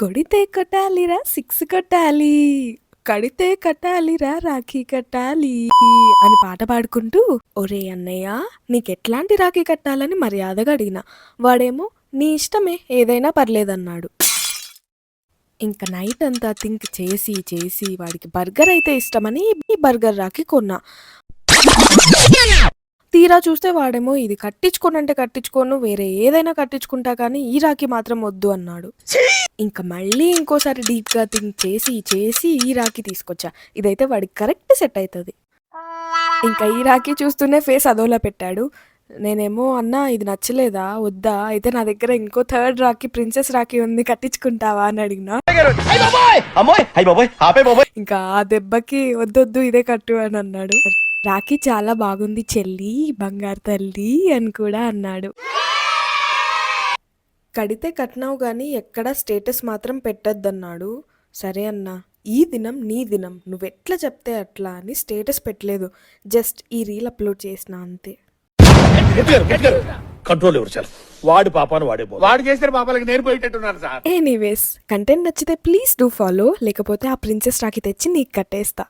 కొడితే కొట్టాలిరా సిక్స్ కొట్టాలి, కడితే కట్టాలిరా రాఖీ కట్టాలి అని పాట పాడుకుంటూ, ఒరే అన్నయ్య నీకెట్లాంటి రాఖీ కట్టాలని మర్యాదగా అడిగిన. వాడేమో నీ ఇష్టమే ఏదైనా పర్లేదన్నాడు. ఇంకా నైట్ అంతా థింక్ చేసి చేసి వాడికి బర్గర్ అయితే ఇష్టమని ఈ బర్గర్ రాఖీ కొన్నా. తీరా చూస్తే వాడేమో ఇది కట్టించుకోనంటే కట్టించుకోను, వేరే ఏదైనా కట్టించుకుంటా కానీ ఈ రాఖీ మాత్రం వద్దు అన్నాడు. ఇంకా మళ్ళీ ఇంకోసారి డీప్ గా థింక్ చేసి చేసి ఈ రాఖీ తీసుకొచ్చా. ఇదైతే వాడికి కరెక్ట్ సెట్ అవుతుంది. ఇంకా ఈ రాఖీ చూస్తూనే ఫేస్ అదోలా పెట్టాడు. నేనేమో అన్నా ఇది నచ్చలేదా వద్దా, అయితే నా దగ్గర ఇంకో థర్డ్ రాఖీ ప్రిన్సెస్ రాఖీ ఉంది కట్టించుకుంటావా అని అడిగినా. ఇంకా ఆ దెబ్బకి వద్దొద్దు ఇదే కట్టు అని అన్నాడు. రాఖీ చాలా బాగుంది చెల్లి, బంగారు తల్లి అని కూడా అన్నాడు. కడితే కట్టినావు గాని ఎక్కడా స్టేటస్ మాత్రం పెట్టద్దన్నాడు. సరే అన్నా, ఈ దినం నీ దినం, నువ్వెట్లా చెప్తే అట్లా అని స్టేటస్ పెట్టలేదు, జస్ట్ ఈ రీల్ అప్లోడ్ చేసిన అంతే. కంట్రోల్ ఎవరు సార్? వాడి పాపాను వాడు చేసిన పాపాలకి నేను పోయేటట్టున్నాను సార్. ఎనీవేస్ కంటెంట్ నచ్చితే ప్లీజ్ డూ ఫాలో, లేకపోతే ఆ ప్రిన్సెస్ రాఖీ తెచ్చి నీకు కట్టేస్తా.